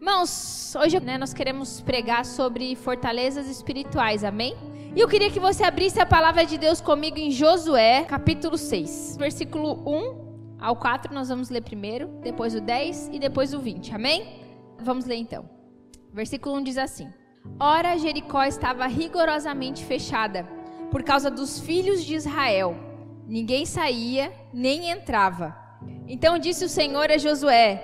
Irmãos, hoje nós queremos pregar sobre fortalezas espirituais, amém? E eu queria que você abrisse a palavra de Deus comigo em Josué, capítulo 6, versículo 1 ao 4, nós vamos ler primeiro, depois o 10 e depois o 20, amém? Vamos ler então. Versículo 1 diz assim: Ora, Jericó estava rigorosamente fechada, por causa dos filhos de Israel. Ninguém saía, nem entrava. Então disse o Senhor a Josué: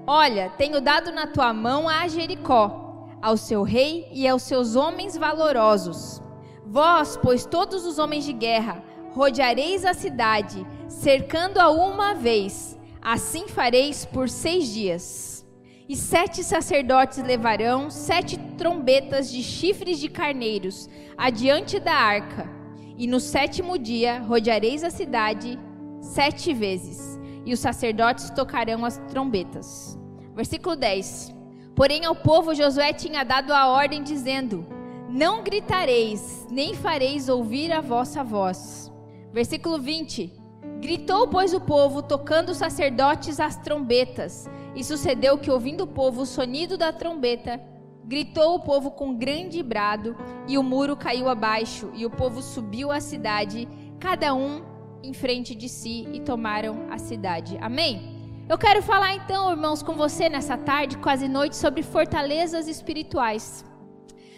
Olha, tenho dado na tua mão a Jericó, ao seu rei e aos seus homens valorosos. Vós, pois todos os homens de guerra, rodeareis a cidade, cercando-a uma vez. Assim fareis por 6 dias. E 7 sacerdotes levarão 7 trombetas de chifres de carneiros adiante da arca. E no 7º dia rodeareis a cidade 7 vezes. E os sacerdotes tocarão as trombetas. Versículo 10. Porém ao povo Josué tinha dado a ordem dizendo: Não gritareis, nem fareis ouvir a vossa voz. Versículo 20. Gritou, pois, o povo, tocando os sacerdotes as trombetas. E sucedeu que, ouvindo o povo o sonido da trombeta, gritou o povo com grande brado, e o muro caiu abaixo, e o povo subiu à cidade, cada um em frente de si, e tomaram a cidade. Amém? Eu quero falar então, irmãos, com você nessa tarde, quase noite, sobre fortalezas espirituais.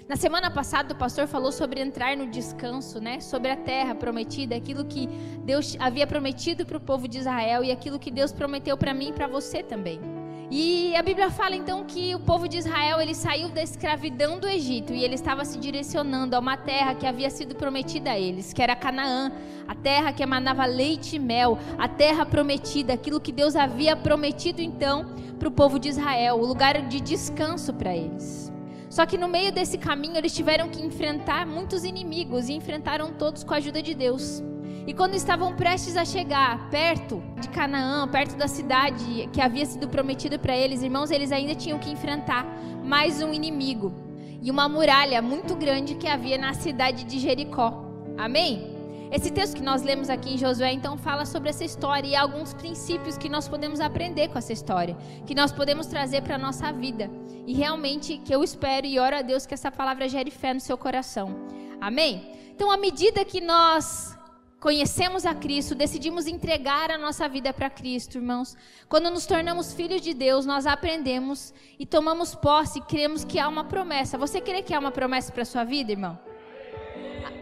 Na semana passada o pastor falou sobre entrar no descanso, né? Sobre a terra prometida, aquilo que Deus havia prometido para o povo de Israel e aquilo que Deus prometeu para mim e para você também. E a Bíblia fala então que o povo de Israel, ele saiu da escravidão do Egito e ele estava se direcionando a uma terra que havia sido prometida a eles, que era Canaã, a terra que emanava leite e mel, a terra prometida, aquilo que Deus havia prometido então para o povo de Israel, o lugar de descanso para eles. Só que no meio desse caminho eles tiveram que enfrentar muitos inimigos e enfrentaram todos com a ajuda de Deus. E quando estavam prestes a chegar perto de Canaã, perto da cidade que havia sido prometida para eles, irmãos, eles ainda tinham que enfrentar mais um inimigo e uma muralha muito grande que havia na cidade de Jericó. Amém? Esse texto que nós lemos aqui em Josué, então, fala sobre essa história e alguns princípios que nós podemos aprender com essa história, que nós podemos trazer para a nossa vida. E realmente, que eu espero e oro a Deus que essa palavra gere fé no seu coração. Amém? Então, à medida que nós conhecemos a Cristo, decidimos entregar a nossa vida para Cristo, irmãos. Quando nos tornamos filhos de Deus, nós aprendemos e tomamos posse e cremos que há uma promessa. Você crê que há uma promessa para a sua vida, irmão?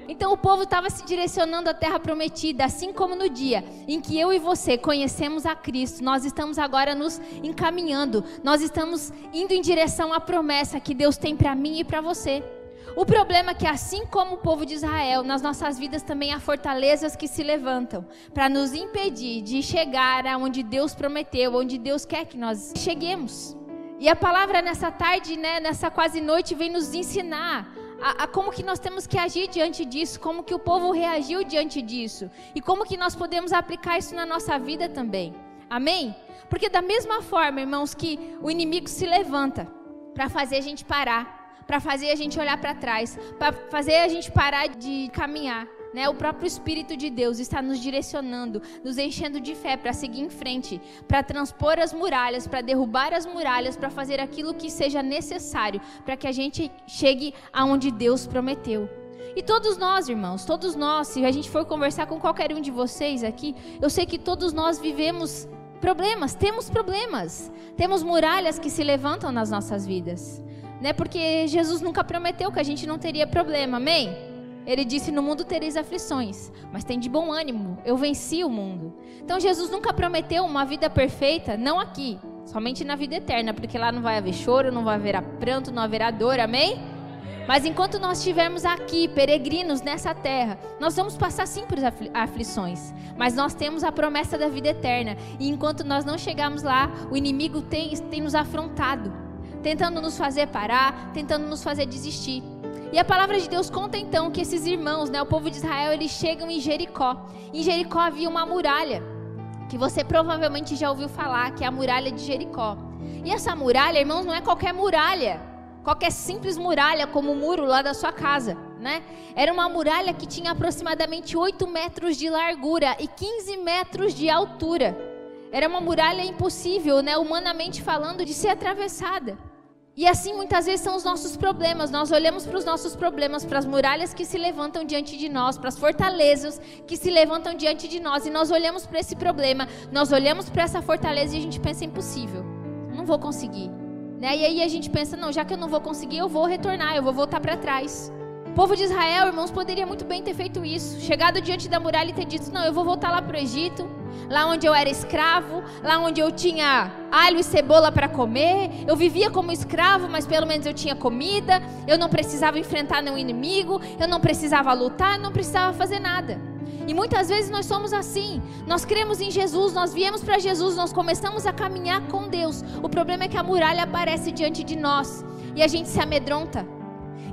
Então o povo estava se direcionando à terra prometida, assim como no dia em que eu e você conhecemos a Cristo, nós estamos agora nos encaminhando, nós estamos indo em direção à promessa que Deus tem para mim e para você. O problema é que, assim como o povo de Israel, nas nossas vidas também há fortalezas que se levantam para nos impedir de chegar aonde Deus prometeu, onde Deus quer que nós cheguemos. E a palavra nessa tarde, né, nessa quase noite, vem nos ensinar a como que nós temos que agir diante disso, como que o povo reagiu diante disso e como que nós podemos aplicar isso na nossa vida também. Amém? Porque da mesma forma, irmãos, que o inimigo se levanta para fazer a gente parar, para fazer a gente olhar para trás, para fazer a gente parar de caminhar, né? O próprio Espírito de Deus está nos direcionando, nos enchendo de fé para seguir em frente, para transpor as muralhas, para derrubar as muralhas, para fazer aquilo que seja necessário para que a gente chegue aonde Deus prometeu. E todos nós, irmãos, todos nós, se a gente for conversar com qualquer um de vocês aqui, eu sei que todos nós vivemos problemas, temos muralhas que se levantam nas nossas vidas, né? Porque Jesus nunca prometeu que a gente não teria problema, amém? Ele disse: no mundo tereis aflições, mas tem de bom ânimo, eu venci o mundo. Então Jesus nunca prometeu uma vida perfeita, não aqui, somente na vida eterna, porque lá não vai haver choro, não vai haver pranto, não haverá dor, amém? Mas enquanto nós estivermos aqui, peregrinos nessa terra, nós vamos passar sim por aflições, mas nós temos a promessa da vida eterna, e enquanto nós não chegarmos lá, o inimigo tem nos afrontado, tentando nos fazer parar, tentando nos fazer desistir. E a palavra de Deus conta então que esses irmãos, né, o povo de Israel, eles chegam em Jericó. Em Jericó havia uma muralha, que você provavelmente já ouviu falar, que é a muralha de Jericó. E essa muralha, irmãos, não é qualquer muralha, qualquer simples muralha como o muro lá da sua casa, né? Era uma muralha que tinha aproximadamente 8 metros de largura e 15 metros de altura. Era uma muralha impossível, né, humanamente falando, de ser atravessada. E assim muitas vezes são os nossos problemas. Nós olhamos para os nossos problemas, para as muralhas que se levantam diante de nós, para as fortalezas que se levantam diante de nós. E nós olhamos para esse problema, nós olhamos para essa fortaleza e a gente pensa, impossível, não vou conseguir. Né? E aí a gente pensa, não, já que eu não vou conseguir, eu vou retornar, eu vou voltar para trás. O povo de Israel, irmãos, poderia muito bem ter feito isso. Chegado diante da muralha e ter dito, não, eu vou voltar lá para o Egito, lá onde eu era escravo, lá onde eu tinha alho e cebola para comer, eu vivia como escravo, mas pelo menos eu tinha comida, eu não precisava enfrentar nenhum inimigo, eu não precisava lutar, não precisava fazer nada. E muitas vezes nós somos assim, nós cremos em Jesus, nós viemos para Jesus, nós começamos a caminhar com Deus. O problema é que a muralha aparece diante de nós e a gente se amedronta.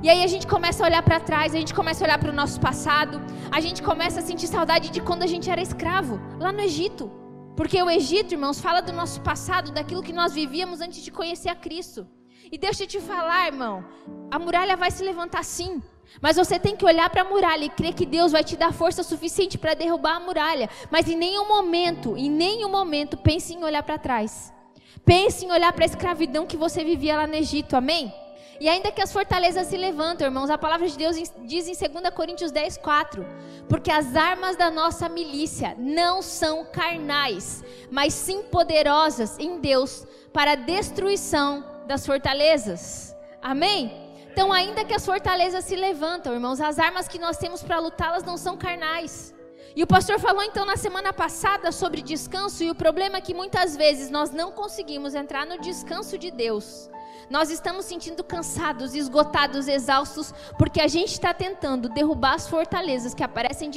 E aí a gente começa a olhar para trás, a gente começa a olhar para o nosso passado, a gente começa a sentir saudade de quando a gente era escravo, lá no Egito. Porque o Egito, irmãos, fala do nosso passado, daquilo que nós vivíamos antes de conhecer a Cristo. E deixa eu te falar, irmão, a muralha vai se levantar sim, mas você tem que olhar para a muralha e crer que Deus vai te dar força suficiente para derrubar a muralha. Mas em nenhum momento, pense em olhar para trás. Pense em olhar para a escravidão que você vivia lá no Egito, amém? E ainda que as fortalezas se levantam, irmãos, a palavra de Deus diz em 2 Coríntios 10:4, porque as armas da nossa milícia não são carnais, mas sim poderosas em Deus para a destruição das fortalezas. Amém? Então, ainda que as fortalezas se levantam, irmãos, as armas que nós temos para lutá-las não são carnais. E o pastor falou então na semana passada sobre descanso, e o problema é que muitas vezes nós não conseguimos entrar no descanso de Deus. Nós estamos sentindo cansados, esgotados, exaustos, porque a gente está tentando derrubar as fortalezas que aparecem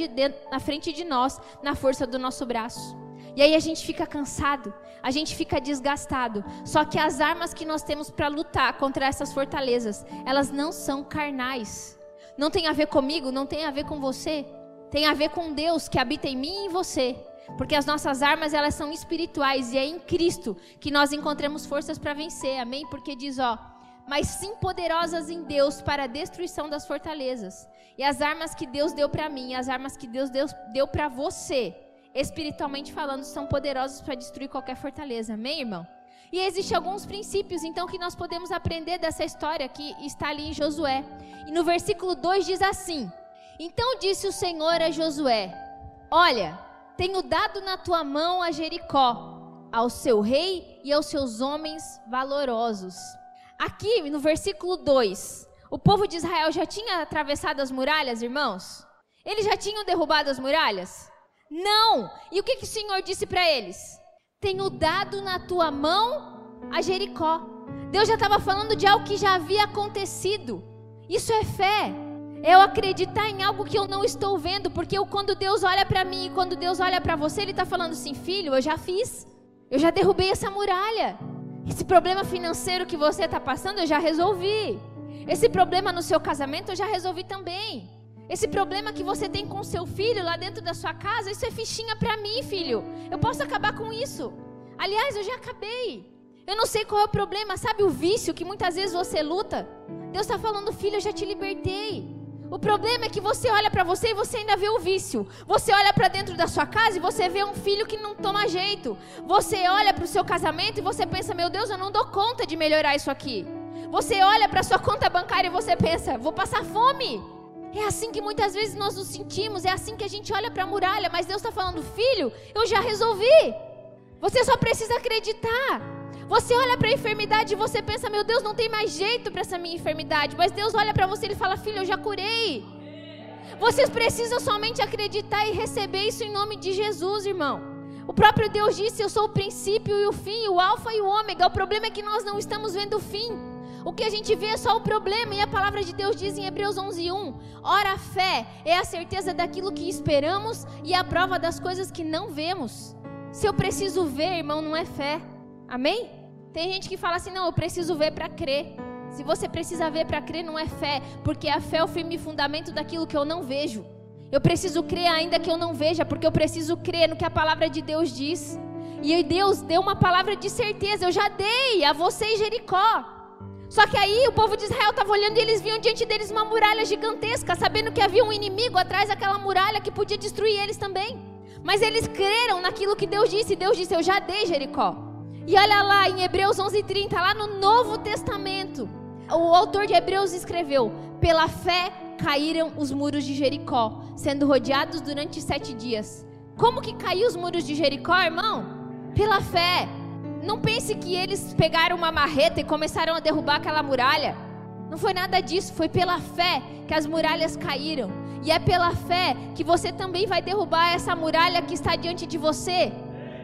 na frente de nós, na força do nosso braço. E aí a gente fica cansado, a gente fica desgastado. Só que as armas que nós temos para lutar contra essas fortalezas, elas não são carnais. Não tem a ver comigo, não tem a ver com você. Tem a ver com Deus que habita em mim e em você. Porque as nossas armas, elas são espirituais, e é em Cristo que nós encontramos forças para vencer, amém? Porque diz, mas sim poderosas em Deus para a destruição das fortalezas. E as armas que Deus deu para mim, as armas que Deus deu para você, espiritualmente falando, são poderosas para destruir qualquer fortaleza, amém, irmão? E existem alguns princípios, então, que nós podemos aprender dessa história que está ali em Josué. E no versículo 2 diz assim, então disse o Senhor a Josué, olha, tenho dado na tua mão a Jericó, ao seu rei e aos seus homens valorosos. Aqui no versículo 2, o povo de Israel já tinha atravessado as muralhas, irmãos? Eles já tinham derrubado as muralhas? Não! E o que o Senhor disse para eles? Tenho dado na tua mão a Jericó. Deus já estava falando de algo que já havia acontecido. Isso é fé. É eu acreditar em algo que eu não estou vendo, porque quando Deus olha para mim e quando Deus olha para você, Ele está falando assim, filho, eu já fiz, eu já derrubei essa muralha, esse problema financeiro que você está passando, eu já resolvi, esse problema no seu casamento, eu já resolvi também, esse problema que você tem com o seu filho lá dentro da sua casa, isso é fichinha para mim, filho, eu posso acabar com isso, aliás, eu já acabei, eu não sei qual é o problema, sabe o vício que muitas vezes você luta? Deus está falando, filho, eu já te libertei. O problema é que você olha para você e você ainda vê o vício. Você olha para dentro da sua casa e você vê um filho que não toma jeito. Você olha para o seu casamento e você pensa, meu Deus, eu não dou conta de melhorar isso aqui. Você olha para a sua conta bancária e você pensa, vou passar fome. É assim que muitas vezes nós nos sentimos, é assim que a gente olha para a muralha. Mas Deus está falando, filho, eu já resolvi. Você só precisa acreditar. Você olha para a enfermidade e você pensa, meu Deus, não tem mais jeito para essa minha enfermidade. Mas Deus olha para você e Ele fala, filho, eu já curei. Vocês precisam somente acreditar e receber isso em nome de Jesus, irmão. O próprio Deus disse, eu sou o princípio e o fim, o alfa e o ômega. O problema é que nós não estamos vendo o fim. O que a gente vê é só o problema. E a palavra de Deus diz em Hebreus 11:1, ora, a fé é a certeza daquilo que esperamos e a prova das coisas que não vemos. Se eu preciso ver, irmão, não é fé. Amém? Tem gente que fala assim, não, eu preciso ver para crer. Se você precisa ver para crer, não é fé, porque a fé é o firme fundamento daquilo que eu não vejo. Eu preciso crer ainda que eu não veja, porque eu preciso crer no que a palavra de Deus diz. E Deus deu uma palavra de certeza, eu já dei a vocês Jericó. Só que aí o povo de Israel estava olhando e eles viam diante deles uma muralha gigantesca, sabendo que havia um inimigo atrás daquela muralha que podia destruir eles também. Mas eles creram naquilo que Deus disse, eu já dei Jericó. E olha lá em Hebreus 11:30, lá no Novo Testamento, o autor de Hebreus escreveu: pela fé caíram os muros de Jericó, sendo rodeados durante 7 dias. Como que caiu os muros de Jericó, irmão? Pela fé. Não pense que eles pegaram uma marreta e começaram a derrubar aquela muralha. Não foi nada disso, foi pela fé que as muralhas caíram. E é pela fé que você também vai derrubar essa muralha que está diante de você.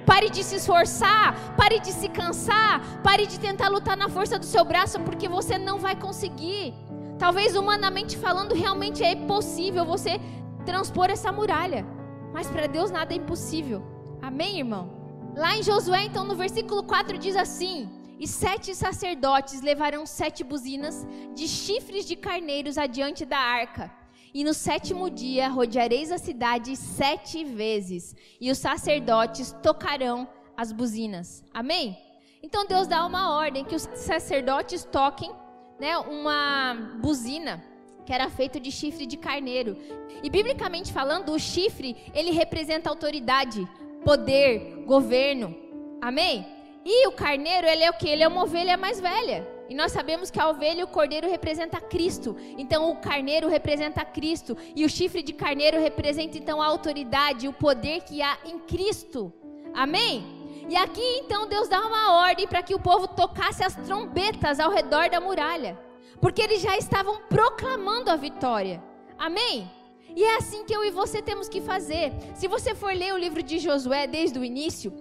Pare de se esforçar, pare de se cansar, pare de tentar lutar na força do seu braço, porque você não vai conseguir. Talvez humanamente falando, realmente é impossível você transpor essa muralha. Mas para Deus nada é impossível. Amém, irmão? Lá em Josué, então, no versículo 4 diz assim: e 7 sacerdotes levarão 7 buzinas de chifres de carneiros adiante da arca. E no 7º dia rodeareis a cidade 7 vezes, e os sacerdotes tocarão as buzinas. Amém? Então Deus dá uma ordem que os sacerdotes toquem, né, uma buzina que era feito de chifre de carneiro. E biblicamente falando, o chifre, ele representa autoridade, poder, governo. Amém? E o carneiro, ele é o quê? Ele é uma ovelha mais velha. E nós sabemos que a ovelha e o cordeiro representam Cristo. Então o carneiro representa Cristo. E o chifre de carneiro representa então a autoridade, o poder que há em Cristo. Amém? E aqui então Deus dá uma ordem para que o povo tocasse as trombetas ao redor da muralha. Porque eles já estavam proclamando a vitória. Amém? E é assim que eu e você temos que fazer. Se você for ler o livro de Josué desde o início,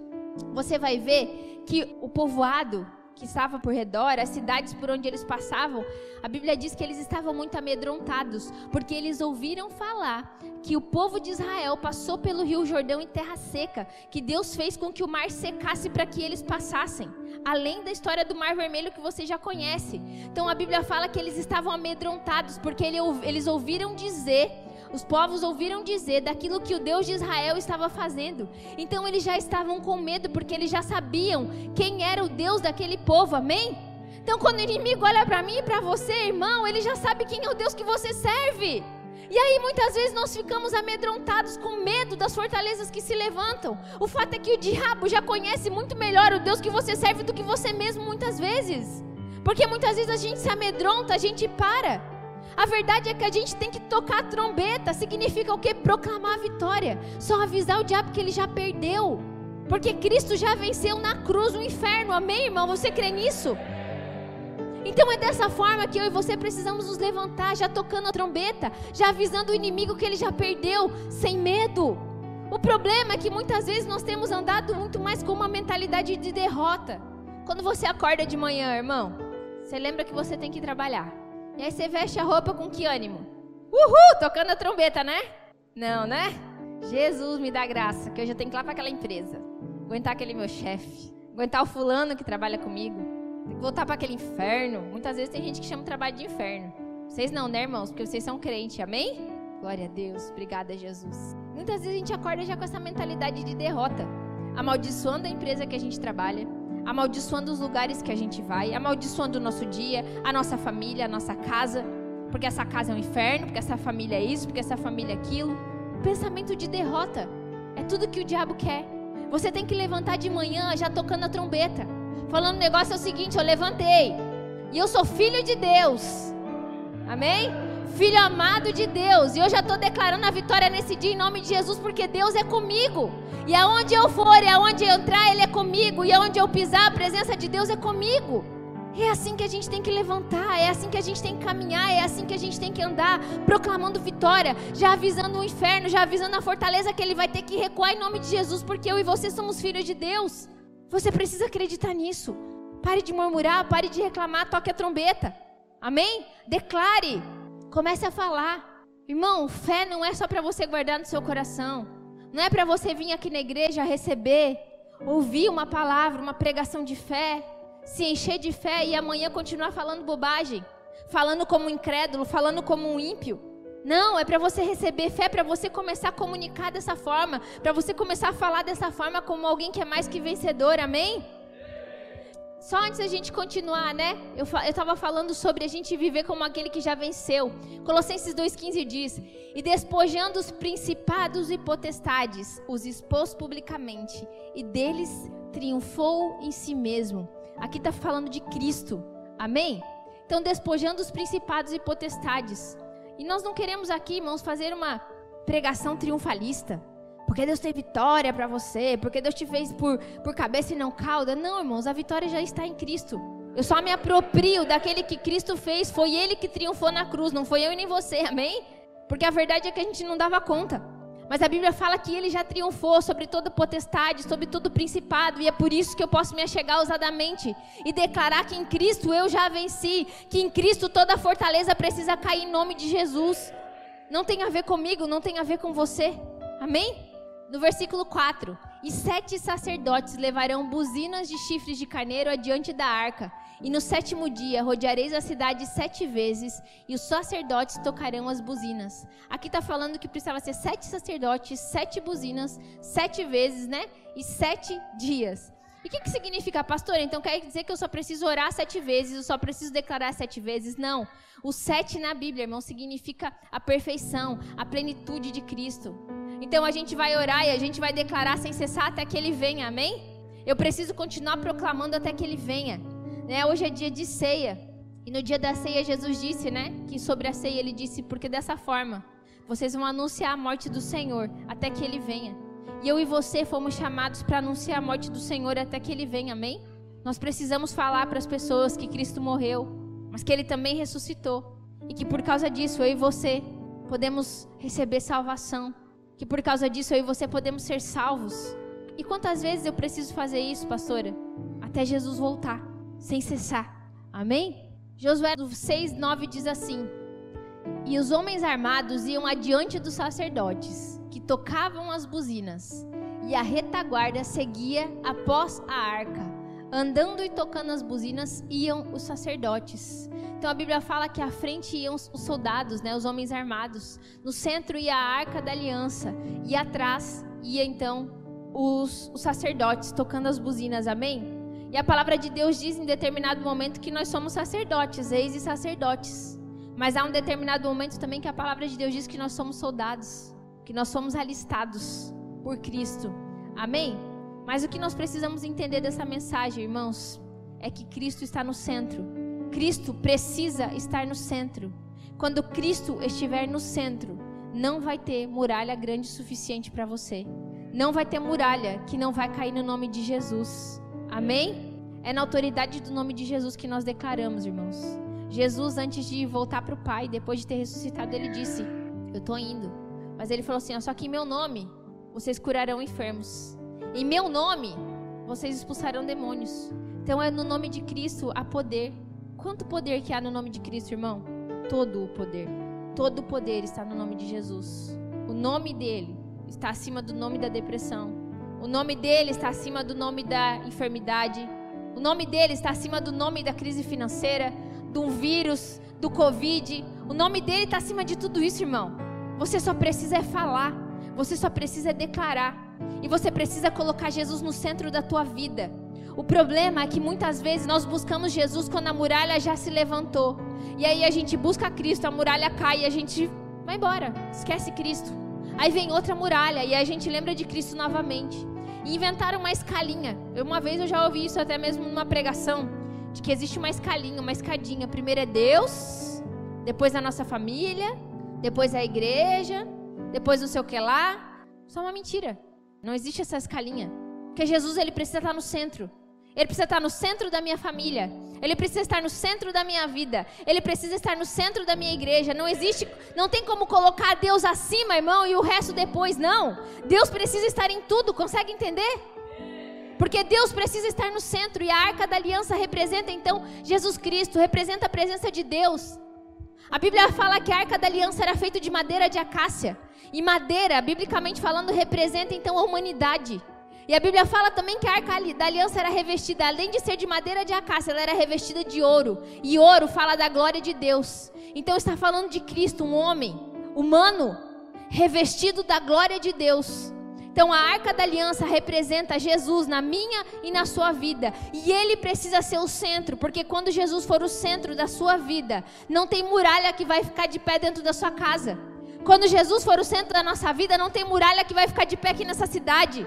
você vai ver que o povoado que estava por redor, as cidades por onde eles passavam, a Bíblia diz que eles estavam muito amedrontados, porque eles ouviram falar que o povo de Israel passou pelo Rio Jordão em terra seca, que Deus fez com que o mar secasse para que eles passassem, além da história do Mar Vermelho que você já conhece. Então a Bíblia fala que eles estavam amedrontados, porque eles ouviram dizer, os povos ouviram dizer daquilo que o Deus de Israel estava fazendo. Então eles já estavam com medo, porque eles já sabiam quem era o Deus daquele povo, amém? Então quando o inimigo olha para mim e para você, irmão, ele já sabe quem é o Deus que você serve. E aí muitas vezes nós ficamos amedrontados com medo das fortalezas que se levantam. O fato é que o diabo já conhece muito melhor o Deus que você serve do que você mesmo muitas vezes. Porque muitas vezes a gente se amedronta, a gente para. A verdade é que a gente tem que tocar a trombeta. Significa o quê? Proclamar a vitória. Só avisar o diabo que ele já perdeu. Porque Cristo já venceu na cruz o inferno. Amém, irmão? Você crê nisso? Então é dessa forma que eu e você precisamos nos levantar, já tocando a trombeta, já avisando o inimigo que ele já perdeu, sem medo. O problema é que muitas vezes nós temos andado muito mais com uma mentalidade de derrota. Quando você acorda de manhã, irmão, você lembra que você tem que trabalhar. E aí você veste a roupa com que ânimo? Uhul, tocando a trombeta, né? Não, né? Jesus me dá graça, que eu já tenho que ir lá para aquela empresa. Aguentar aquele meu chefe. Aguentar o fulano que trabalha comigo. Tem que voltar para aquele inferno. Muitas vezes tem gente que chama o trabalho de inferno. Vocês não, né, irmãos? Porque vocês são crentes, amém? Glória a Deus, obrigada, Jesus. Muitas vezes a gente acorda já com essa mentalidade de derrota. Amaldiçoando a empresa que a gente trabalha. Amaldiçoando os lugares que a gente vai, amaldiçoando o nosso dia, a nossa família, a nossa casa, porque essa casa é um inferno, porque essa família é isso, porque essa família é aquilo. Pensamento de derrota, é tudo que o diabo quer. Você tem que levantar de manhã já tocando a trombeta, falando o negócio é o seguinte: eu levantei, e eu sou filho de Deus, amém? Filho amado de Deus, e eu já estou declarando a vitória nesse dia em nome de Jesus, porque Deus é comigo. E aonde eu for, e aonde eu entrar, Ele é comigo. E aonde eu pisar, a presença de Deus é comigo. É assim que a gente tem que levantar, é assim que a gente tem que caminhar, é assim que a gente tem que andar, proclamando vitória, já avisando o inferno, já avisando a fortaleza que ele vai ter que recuar em nome de Jesus, porque eu e você somos filhos de Deus. Você precisa acreditar nisso. Pare de murmurar, pare de reclamar, toque a trombeta. Amém? Declare, comece a falar. Irmão, fé não é só para você guardar no seu coração. Não é para você vir aqui na igreja receber, ouvir uma palavra, uma pregação de fé, se encher de fé e amanhã continuar falando bobagem, falando como um incrédulo, falando como um ímpio. Não, é para você receber fé, para você começar a comunicar dessa forma, para você começar a falar dessa forma como alguém que é mais que vencedor, amém? Só antes da gente continuar, né? Eu estava falando sobre a gente viver como aquele que já venceu. Colossenses 2,15 diz: e despojando os principados e potestades, os expôs publicamente, e deles triunfou em si mesmo. Aqui está falando de Cristo, amém? Então, despojando os principados e potestades. E nós não queremos aqui, irmãos, fazer uma pregação triunfalista. Porque Deus tem vitória para você, porque Deus te fez por cabeça e não cauda. Não, irmãos, a vitória já está em Cristo. Eu só me aproprio daquele que Cristo fez. Foi Ele que triunfou na cruz, não foi eu e nem você, amém? Porque a verdade é que a gente não dava conta. Mas a Bíblia fala que Ele já triunfou sobre toda potestade, sobre todo principado. E é por isso que eu posso me achegar ousadamente e declarar que em Cristo eu já venci. Que em Cristo toda fortaleza precisa cair em nome de Jesus. Não tem a ver comigo, não tem a ver com você, amém? No versículo 4, e 7 sacerdotes levarão buzinas de chifres de carneiro adiante da arca, e no 7º dia rodeareis a cidade 7 vezes, e os sacerdotes tocarão as buzinas. Aqui está falando que precisava ser 7 sacerdotes, 7 buzinas, 7 vezes, né? E 7 dias. E o que significa, pastor? Então quer dizer que eu só preciso orar 7 vezes, eu só preciso declarar 7 vezes? Não. O 7 na Bíblia, irmão, significa a perfeição, a plenitude de Cristo. Então a gente vai orar e a gente vai declarar sem cessar até que Ele venha, amém? Eu preciso continuar proclamando até que Ele venha, né? Hoje é dia de ceia, e no dia da ceia Jesus disse, né? Que sobre a ceia Ele disse, porque dessa forma vocês vão anunciar a morte do Senhor até que Ele venha. E eu e você fomos chamados para anunciar a morte do Senhor até que Ele venha, amém? Nós precisamos falar para as pessoas que Cristo morreu, mas que Ele também ressuscitou, e que por causa disso eu e você podemos receber salvação, que por causa disso eu e você podemos ser salvos. E quantas vezes eu preciso fazer isso, pastora? Até Jesus voltar, sem cessar, amém? Josué 6:9 diz assim: e os homens armados iam adiante dos sacerdotes, que tocavam as buzinas, e a retaguarda seguia após a arca. Andando e tocando as buzinas iam os sacerdotes. Então a Bíblia fala que à frente iam os soldados, né, os homens armados. No centro ia a arca da aliança. E atrás ia então os sacerdotes tocando as buzinas, amém? E a palavra de Deus diz em determinado momento que nós somos sacerdotes, reis e sacerdotes. Mas há um determinado momento também que a palavra de Deus diz que nós somos soldados, que nós somos alistados por Cristo, amém? Mas o que nós precisamos entender dessa mensagem, irmãos, é que Cristo está no centro. Cristo precisa estar no centro. Quando Cristo estiver no centro, não vai ter muralha grande o suficiente para você. Não vai ter muralha que não vai cair no nome de Jesus. Amém? É na autoridade do nome de Jesus que nós declaramos, irmãos. Jesus, antes de voltar para o Pai, depois de ter ressuscitado, Ele disse: eu estou indo. Mas Ele falou assim, ó, só que em meu nome vocês curarão enfermos. Em meu nome, vocês expulsarão demônios. Então é no nome de Cristo há poder. Quanto poder que há no nome de Cristo, irmão? Todo o poder. Todo o poder está no nome de Jesus. O nome dele está acima do nome da depressão. O nome dele está acima do nome da enfermidade. O nome dele está acima do nome da crise financeira, do vírus, do Covid. O nome dele está acima de tudo isso, irmão. Você só precisa falar. Você só precisa declarar. E você precisa colocar Jesus no centro da tua vida. O problema é que muitas vezes nós buscamos Jesus quando a muralha já se levantou. E aí a gente busca Cristo, a muralha cai e a gente vai embora, esquece Cristo. Aí vem outra muralha e a gente lembra de Cristo novamente. E inventaram uma escalinha. Uma vez eu já ouvi isso até mesmo numa pregação, de que existe uma escalinha, uma escadinha. Primeiro é Deus, depois a nossa família, depois a igreja, depois não sei o que lá. Só uma mentira. Não existe essa escalinha. Porque Jesus, ele precisa estar no centro. Ele precisa estar no centro da minha família. Ele precisa estar no centro da minha vida. Ele precisa estar no centro da minha igreja. Não tem como colocar Deus acima, irmão, e o resto depois, não. Deus precisa estar em tudo, consegue entender? Porque Deus precisa estar no centro. E a arca da aliança representa então Jesus Cristo, representa a presença de Deus. A Bíblia fala que a arca da aliança era feita de madeira de acácia. E madeira, biblicamente falando, representa então a humanidade. E a Bíblia fala também que a arca da aliança era revestida, além de ser de madeira de acácia, ela era revestida de ouro. E ouro fala da glória de Deus. Então está falando de Cristo, um homem humano, revestido da glória de Deus. Então a arca da aliança representa Jesus na minha e na sua vida. E ele precisa ser o centro, porque quando Jesus for o centro da sua vida, não tem muralha que vai ficar de pé dentro da sua casa. Quando Jesus for o centro da nossa vida, não tem muralha que vai ficar de pé aqui nessa cidade.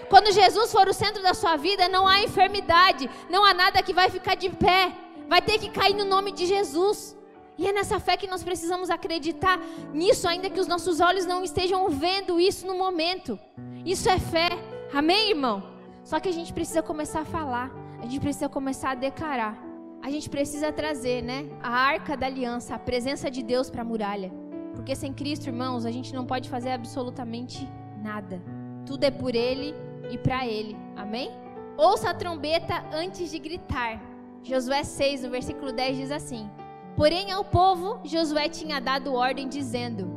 Quando Jesus for o centro da sua vida, não há enfermidade, não há nada que vai ficar de pé. Vai ter que cair no nome de Jesus. E é nessa fé que nós precisamos acreditar nisso, ainda que os nossos olhos não estejam vendo isso no momento. Isso é fé. Amém, irmão? Só que a gente precisa começar a falar. A gente precisa começar a declarar. A gente precisa trazer, né, a arca da aliança, a presença de Deus para a muralha. Porque sem Cristo, irmãos, a gente não pode fazer absolutamente nada. Tudo é por Ele e para Ele. Amém? Ouça a trombeta antes de gritar. Josué 6, no versículo 10 diz assim: porém ao povo Josué tinha dado ordem dizendo: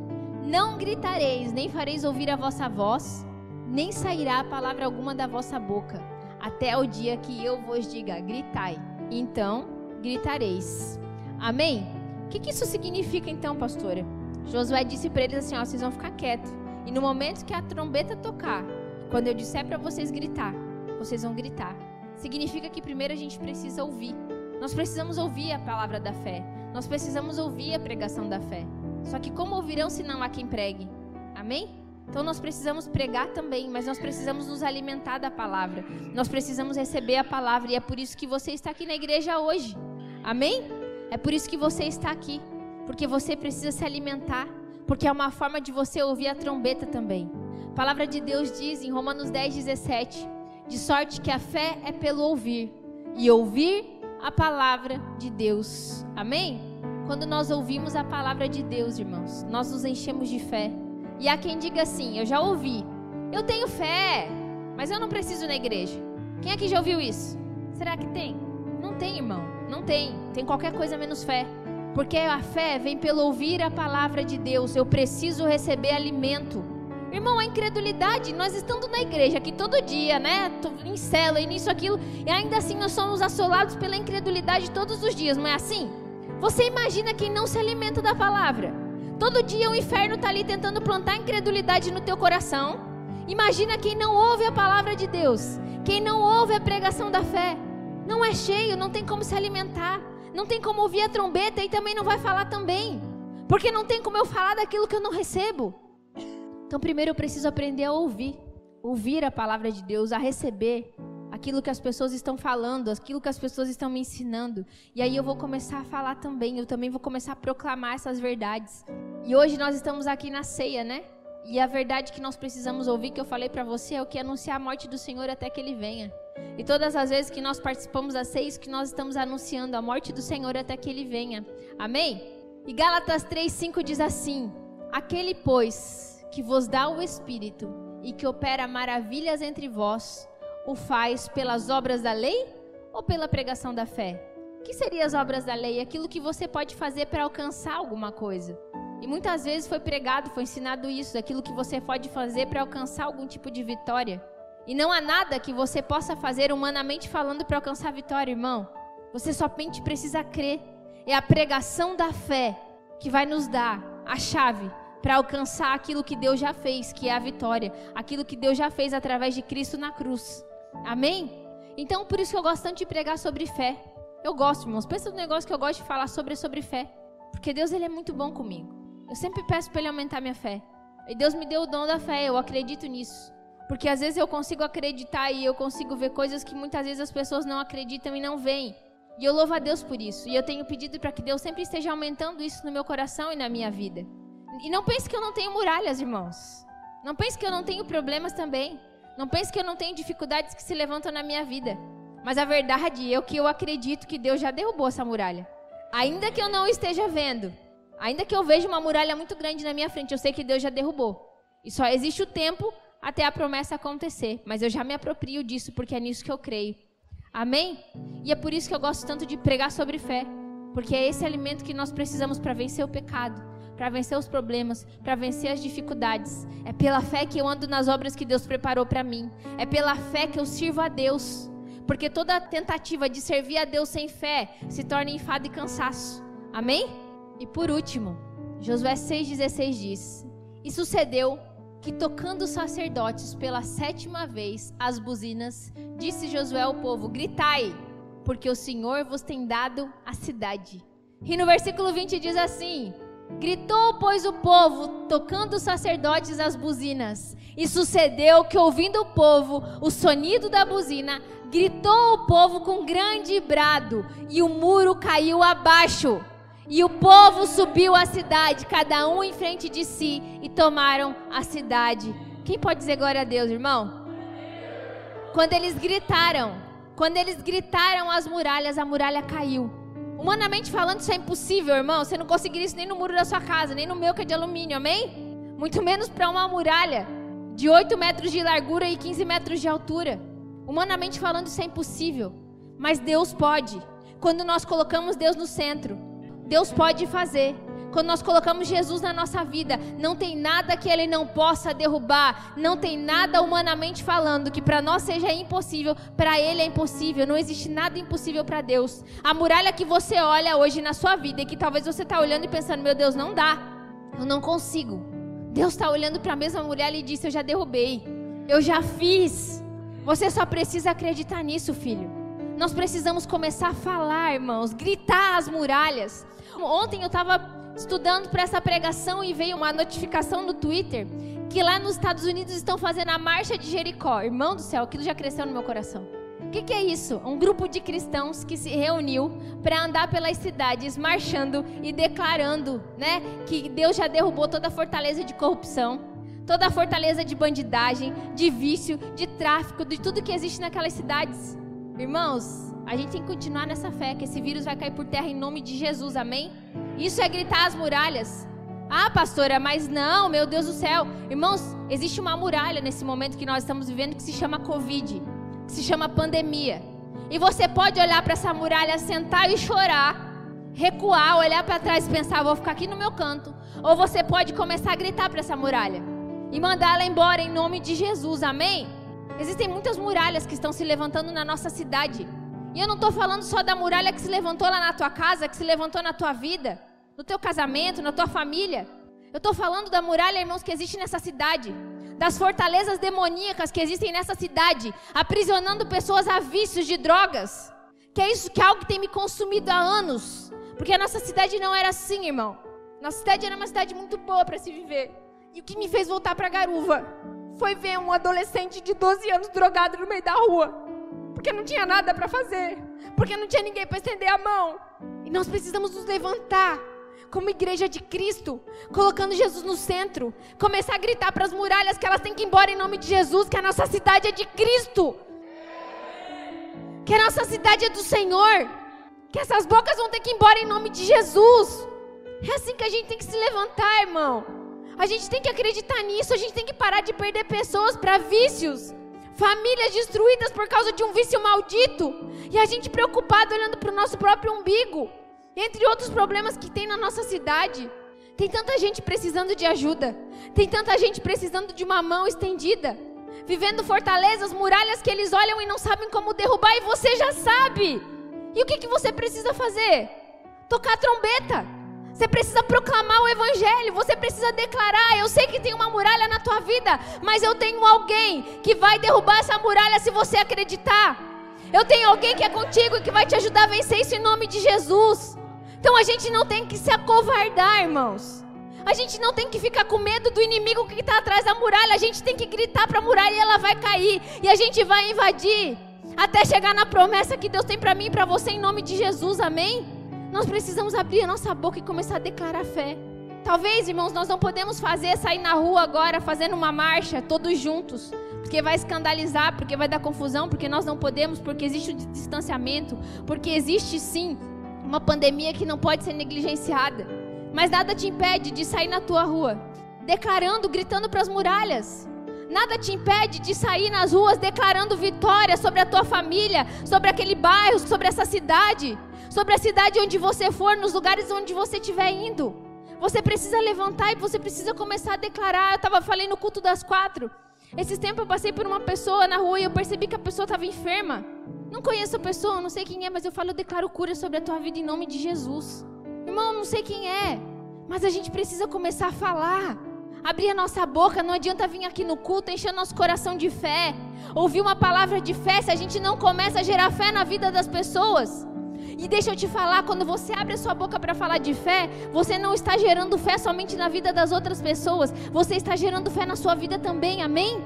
não gritareis, nem fareis ouvir a vossa voz, nem sairá palavra alguma da vossa boca, até o dia que eu vos diga, gritai. Então gritareis. Amém? O que isso significa então, pastora? Josué disse para eles assim, ó, vocês vão ficar quietos. E no momento que a trombeta tocar, quando eu disser para vocês gritar, vocês vão gritar. Significa que primeiro a gente precisa ouvir. Nós precisamos ouvir a palavra da fé. Nós precisamos ouvir a pregação da fé. Só que como ouvirão se não há quem pregue? Amém? Então nós precisamos pregar também, mas nós precisamos nos alimentar da palavra. Nós precisamos receber a palavra e é por isso que você está aqui na igreja hoje. Amém? É por isso que você está aqui. Porque você precisa se alimentar. Porque é uma forma de você ouvir a trombeta também. A palavra de Deus diz em Romanos 10, 17: de sorte que a fé é pelo ouvir, e ouvir a palavra de Deus. Amém? Quando nós ouvimos a palavra de Deus, irmãos, nós nos enchemos de fé. E há quem diga assim: eu já ouvi, eu tenho fé, mas eu não preciso ir na igreja. Quem aqui já ouviu isso? Será que tem? Não tem, irmão, não tem. Tem qualquer coisa menos fé. Porque a fé vem pelo ouvir a palavra de Deus. Eu preciso receber alimento. Irmão, a incredulidade, nós estamos na igreja aqui todo dia, né? Em célula, e nisso, aquilo. E ainda assim nós somos assolados pela incredulidade todos os dias, não é assim? Você imagina quem não se alimenta da palavra. Todo dia o inferno está ali tentando plantar incredulidade no teu coração. Imagina quem não ouve a palavra de Deus. Quem não ouve a pregação da fé. Não é cheio, não tem como se alimentar. Não tem como ouvir a trombeta e também não vai falar também. Porque não tem como eu falar daquilo que eu não recebo. Então primeiro eu preciso aprender a ouvir. Ouvir a palavra de Deus, a receber aquilo que as pessoas estão falando, aquilo que as pessoas estão me ensinando. E aí eu vou começar a falar também. Eu também vou começar a proclamar essas verdades. E hoje nós estamos aqui na ceia, né? E a verdade que nós precisamos ouvir, que eu falei para você, é o que anunciar a morte do Senhor até que Ele venha. E todas as vezes que nós participamos da ceia, que nós estamos anunciando a morte do Senhor até que Ele venha. Amém? E Gálatas 3:5 diz assim: aquele, pois, que vos dá o Espírito e que opera maravilhas entre vós, o faz pelas obras da lei ou pela pregação da fé? O que seriam as obras da lei? Aquilo que você pode fazer para alcançar alguma coisa. E muitas vezes foi pregado, foi ensinado isso, aquilo que você pode fazer para alcançar algum tipo de vitória. E não há nada que você possa fazer humanamente falando para alcançar a vitória, irmão. Você somente precisa crer. É a pregação da fé que vai nos dar a chave para alcançar aquilo que Deus já fez, que é a vitória. Aquilo que Deus já fez através de Cristo na cruz. Amém? Então, por isso que eu gosto tanto de pregar sobre fé. Eu gosto, irmãos. Pensa no negócio que eu gosto de falar sobre fé. Porque Deus, Ele é muito bom comigo. Eu sempre peço para Ele aumentar minha fé. E Deus me deu o dom da fé, eu acredito nisso. Porque às vezes eu consigo acreditar e eu consigo ver coisas que muitas vezes as pessoas não acreditam e não veem. E eu louvo a Deus por isso. E eu tenho pedido para que Deus sempre esteja aumentando isso no meu coração e na minha vida. E não pense que eu não tenho muralhas, irmãos. Não pense que eu não tenho problemas também. Não pense que eu não tenho dificuldades que se levantam na minha vida. Mas a verdade é que eu acredito que Deus já derrubou essa muralha. Ainda que eu não esteja vendo, ainda que eu veja uma muralha muito grande na minha frente, eu sei que Deus já derrubou. E só existe o tempo até a promessa acontecer. Mas eu já me aproprio disso, porque é nisso que eu creio. Amém? E é por isso que eu gosto tanto de pregar sobre fé. Porque é esse alimento que nós precisamos para vencer o pecado, para vencer os problemas, para vencer as dificuldades. É pela fé que eu ando nas obras que Deus preparou para mim. É pela fé que eu sirvo a Deus. Porque toda tentativa de servir a Deus sem fé se torna enfado e cansaço. Amém? E por último, Josué 6,16 diz: e sucedeu que, tocando os sacerdotes pela 7ª vez as buzinas, disse Josué ao povo: gritai, porque o Senhor vos tem dado a cidade. E no versículo 20 diz assim: Gritou, pois, o povo, tocando os sacerdotes as buzinas. E sucedeu que, ouvindo o povo o sonido da buzina, gritou o povo com grande brado, e o muro caiu abaixo. E o povo subiu à cidade, cada um em frente de si, e tomaram a cidade. Quem pode dizer glória a Deus, irmão? Quando eles gritaram as muralhas, a muralha caiu. Humanamente falando, isso é impossível, irmão. Você não conseguiria isso nem no muro da sua casa, nem no meu que é de alumínio, amém? Muito menos para uma muralha de 8 metros de largura e 15 metros de altura. Humanamente falando, isso é impossível. Mas Deus pode. Quando nós colocamos Deus no centro, Deus pode fazer. Quando nós colocamos Jesus na nossa vida, não tem nada que Ele não possa derrubar. Não tem nada humanamente falando que para nós seja impossível, para Ele é impossível. Não existe nada impossível para Deus. A muralha que você olha hoje na sua vida e que talvez você está olhando e pensando, meu Deus, não dá, eu não consigo. Deus está olhando para a mesma muralha e disse, eu já derrubei, eu já fiz. Você só precisa acreditar nisso, filho. Nós precisamos começar a falar, irmãos, gritar as muralhas. Ontem eu estava estudando para essa pregação e veio uma notificação no Twitter que lá nos Estados Unidos estão fazendo a marcha de Jericó. Irmão do céu, aquilo já cresceu no meu coração. O que é isso? Um grupo de cristãos que se reuniu para andar pelas cidades, marchando e declarando, né, que Deus já derrubou toda a fortaleza de corrupção, toda a fortaleza de bandidagem, de vício, de tráfico, de tudo que existe naquelas cidades. Irmãos, a gente tem que continuar nessa fé, que esse vírus vai cair por terra em nome de Jesus, amém? Isso é gritar as muralhas. Ah, pastora, mas não, meu Deus do céu. Irmãos, existe uma muralha nesse momento que nós estamos vivendo que se chama Covid, que se chama pandemia. E você pode olhar para essa muralha, sentar e chorar, recuar, olhar para trás e pensar, vou ficar aqui no meu canto. Ou você pode começar a gritar para essa muralha e mandar ela embora em nome de Jesus, amém? Existem muitas muralhas que estão se levantando na nossa cidade. E eu não estou falando só da muralha que se levantou lá na tua casa, que se levantou na tua vida, no teu casamento, na tua família. Eu estou falando da muralha, irmãos, que existe nessa cidade, das fortalezas demoníacas que existem nessa cidade, aprisionando pessoas a vícios de drogas. Que é isso, que é algo que tem me consumido há anos. Porque a nossa cidade não era assim, irmão. Nossa cidade era uma cidade muito boa para se viver. E o que me fez voltar para Garuva foi ver um adolescente de 12 anos drogado no meio da rua. Porque não tinha nada para fazer, porque não tinha ninguém para estender a mão. E nós precisamos nos levantar como igreja de Cristo, colocando Jesus no centro, começar a gritar para as muralhas que elas têm que ir embora em nome de Jesus, que a nossa cidade é de Cristo, que a nossa cidade é do Senhor, que essas bocas vão ter que ir embora em nome de Jesus. É assim que a gente tem que se levantar, irmão. A gente tem que acreditar nisso, a gente tem que parar de perder pessoas para vícios. Famílias destruídas por causa de um vício maldito. E a gente preocupado olhando para o nosso próprio umbigo. Entre outros problemas que tem na nossa cidade. Tem tanta gente precisando de ajuda. Tem tanta gente precisando de uma mão estendida. Vivendo fortalezas, muralhas que eles olham e não sabem como derrubar. E você já sabe. E o que você precisa fazer? Tocar a trombeta. Você precisa proclamar o evangelho, você precisa declarar, eu sei que tem uma muralha na tua vida, mas eu tenho alguém que vai derrubar essa muralha se você acreditar. Eu tenho alguém que é contigo e que vai te ajudar a vencer isso em nome de Jesus. Então a gente não tem que se acovardar, irmãos. A gente não tem que ficar com medo do inimigo que está atrás da muralha. A gente tem que gritar para a muralha e ela vai cair. E a gente vai invadir até chegar na promessa que Deus tem para mim e para você em nome de Jesus, amém? Nós precisamos abrir a nossa boca e começar a declarar fé. Talvez, irmãos, nós não podemos sair na rua agora fazendo uma marcha, todos juntos, porque vai escandalizar, porque vai dar confusão, porque nós não podemos, porque existe o distanciamento, porque existe sim uma pandemia que não pode ser negligenciada. Mas nada te impede de sair na tua rua, declarando, gritando para as muralhas. Nada te impede de sair nas ruas declarando vitória sobre a tua família, sobre aquele bairro, sobre essa cidade, sobre a cidade onde você for, nos lugares onde você estiver indo. Você precisa levantar e você precisa começar a declarar. Eu falei no culto das 4. Esses tempos eu passei por uma pessoa na rua e eu percebi que a pessoa estava enferma. Não conheço a pessoa, não sei quem é, mas eu declaro cura sobre a tua vida em nome de Jesus. Irmão, não sei quem é, mas a gente precisa começar a falar. Abrir a nossa boca, não adianta vir aqui no culto, encher nosso coração de fé. Ouvir uma palavra de fé se a gente não começa a gerar fé na vida das pessoas. E deixa eu te falar, quando você abre a sua boca para falar de fé, você não está gerando fé somente na vida das outras pessoas, você está gerando fé na sua vida também, amém?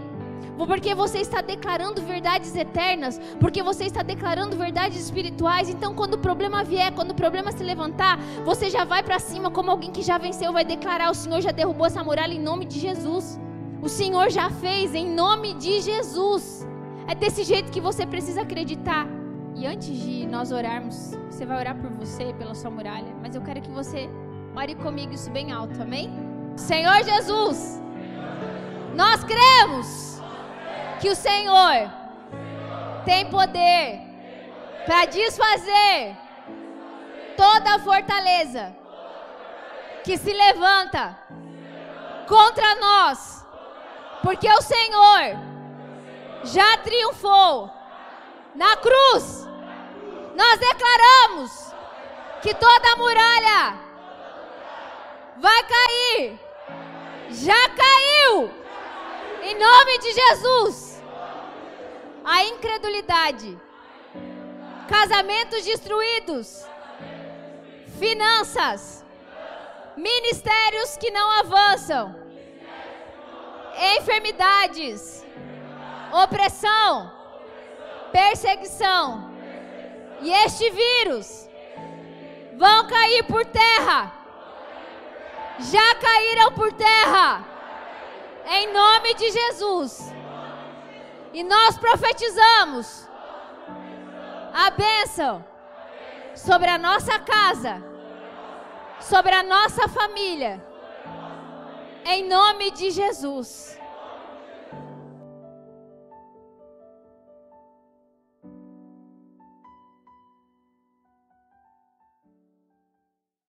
Porque você está declarando verdades eternas, porque você está declarando verdades espirituais. Então quando o problema vier, quando o problema se levantar, você já vai para cima como alguém que já venceu, vai declarar: o Senhor já derrubou essa muralha em nome de Jesus. O Senhor já fez em nome de Jesus. É desse jeito que você precisa acreditar. E antes de nós orarmos, você vai orar por você, pela sua muralha, mas eu quero que você ore comigo isso bem alto, amém? Senhor Jesus, nós cremos que o Senhor tem poder para desfazer toda a fortaleza que se levanta contra nós, porque o Senhor já triunfou na cruz. Nós declaramos que toda a muralha vai cair, já caiu, em nome de Jesus. A incredulidade, casamentos destruídos, finanças, ministérios que não avançam, enfermidades, opressão, perseguição e este vírus vão cair por terra, já caíram por terra, em nome de Jesus. E nós profetizamos a bênção sobre a nossa casa, sobre a nossa família, em nome de Jesus.